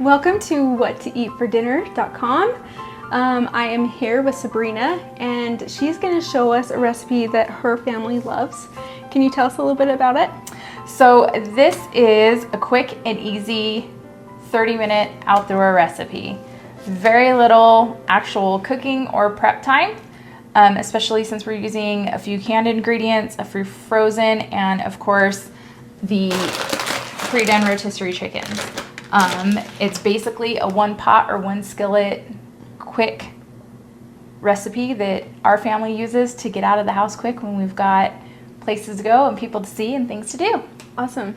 Welcome to whattoeatfordinner.com. I am here with Sabrina and she's going to show us a recipe that her family loves. Can you tell us a little bit about it? So this is a quick and easy 30-minute outdoor recipe. Very little actual cooking or prep time, especially since we're using a few canned ingredients, a few frozen, and of course the pre-done rotisserie chickens. It's basically a one pot or one skillet quick recipe that our family uses to get out of the house quick when we've got places to go and people to see and things to do. Awesome.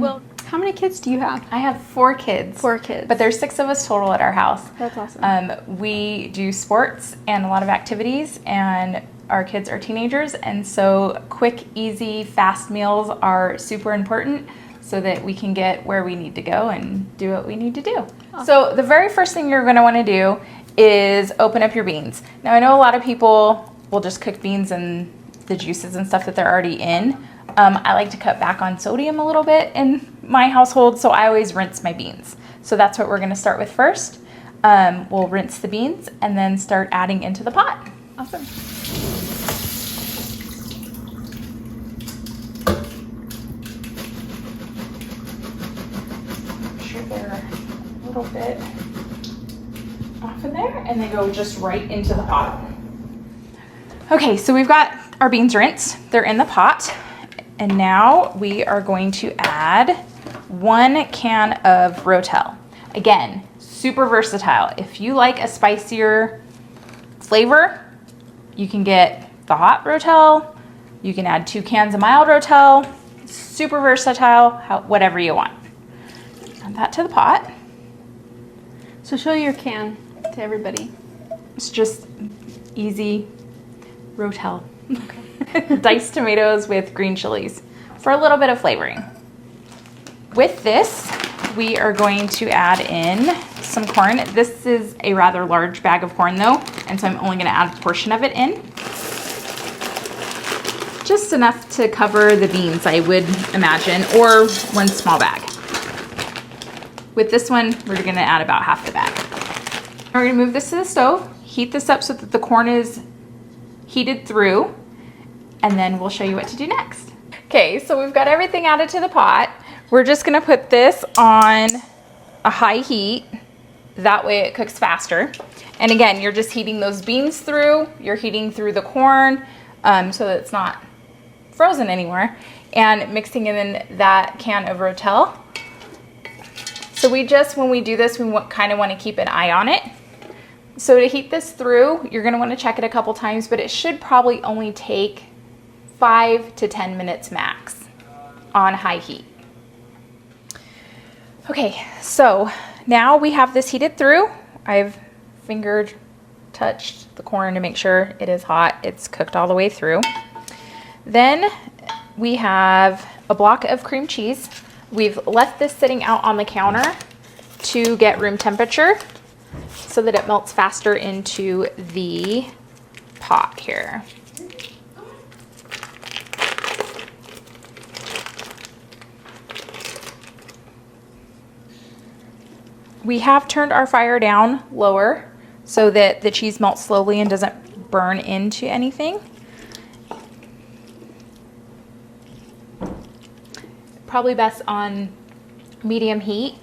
Well, how many kids do you have? I have 4 kids. 4 kids. But there's 6 of us total at our house. That's awesome. We do sports and a lot of activities, and our kids are teenagers, and so quick, easy, fast meals are super important so that we can get where we need to go and do what we need to do. Awesome. So the very first thing you're gonna wanna do is open up your beans. Now I know a lot of people will just cook beans and the juices and stuff that they're already in. I like to cut back on sodium a little bit in my household, so I always rinse my beans. So that's what we're gonna start with first. We'll rinse the beans and then start adding into the pot. Awesome. They're a little bit off in there, and they go just right into the pot. Okay, so we've got our beans rinsed. They're in the pot, and now we are going to add 1 can of Rotel. Again, super versatile. If you like a spicier flavor, you can get the hot Rotel. You can add 2 cans of mild Rotel. Super versatile, whatever you want. Add that to the pot. So show your can to everybody. It's just easy Rotel. Okay. Diced tomatoes with green chilies for a little bit of flavoring. With this, we are going to add in some corn. This is a rather large bag of corn though, and so I'm only gonna add a portion of it in. Just enough to cover the beans, I would imagine, or 1 small bag. With this one, we're gonna add about half the bag. We're gonna move this to the stove, heat this up so that the corn is heated through, and then we'll show you what to do next. Okay, so we've got everything added to the pot. We're just gonna put this on a high heat. That way it cooks faster. And again, you're just heating those beans through, you're heating through the corn so that it's not frozen anymore, and mixing in that can of Rotel. So when we do this, we kind of want to keep an eye on it. So to heat this through, you're going to want to check it a couple times, but it should probably only take 5 to 10 minutes max on high heat. Okay, so now we have this heated through. I've touched the corn to make sure it is hot. It's cooked all the way through. Then we have a block of cream cheese. We've left this sitting out on the counter to get room temperature so that it melts faster into the pot here. We have turned our fire down lower so that the cheese melts slowly and doesn't burn into anything. Probably best on medium heat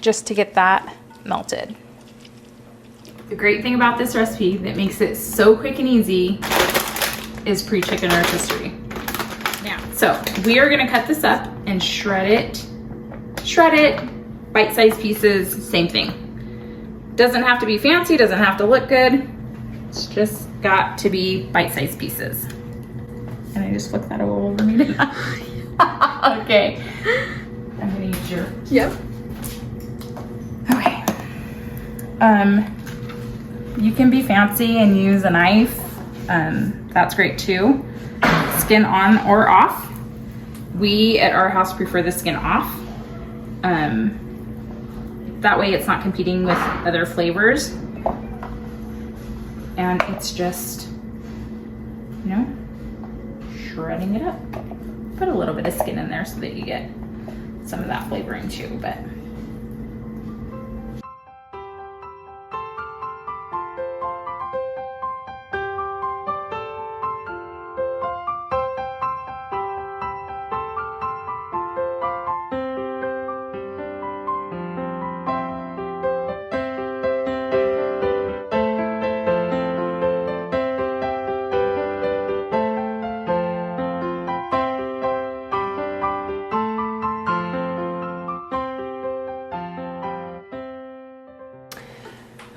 just to get that melted. The great thing about this recipe that makes it so quick and easy is pre-chicken rotisserie. Now, so we are gonna cut this up and shred it, bite-sized pieces, same thing. Doesn't have to be fancy, doesn't have to look good. It's just got to be bite-sized pieces. And I just flipped that all over me, didn't I? Okay, I'm gonna use your. Yep. Okay. You can be fancy and use a knife. That's great too. Skin on or off. We at our house prefer the skin off. That way it's not competing with other flavors. And it's just, you know, shredding it up. Put a little bit of skin in there so that you get some of that flavoring too, but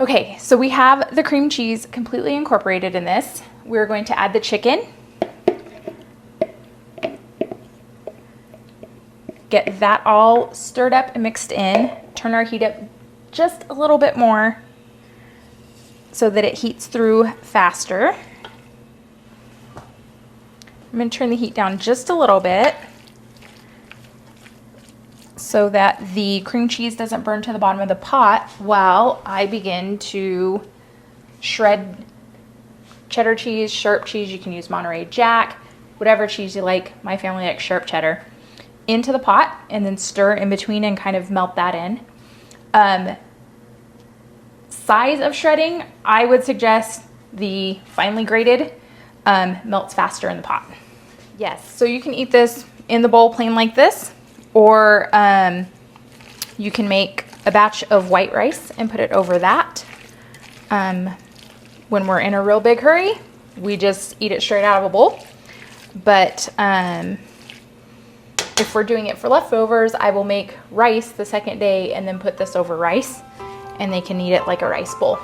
Okay, so we have the cream cheese completely incorporated in this. We're going to add the chicken. Get that all stirred up and mixed in. Turn our heat up just a little bit more so that it heats through faster. I'm going to turn the heat down just a little bit so that the cream cheese doesn't burn to the bottom of the pot while I begin to shred cheddar cheese, sharp cheese. You can use Monterey Jack, whatever cheese you like. My family likes sharp cheddar. Into the pot and then stir in between and kind of melt that in. Size of shredding, I would suggest the finely grated melts faster in the pot. Yes, so you can eat this in the bowl plain like this, or you can make a batch of white rice and put it over that. When we're in a real big hurry, we just eat it straight out of a bowl. But if we're doing it for leftovers, I will make rice the second day and then put this over rice, and they can eat it like a rice bowl.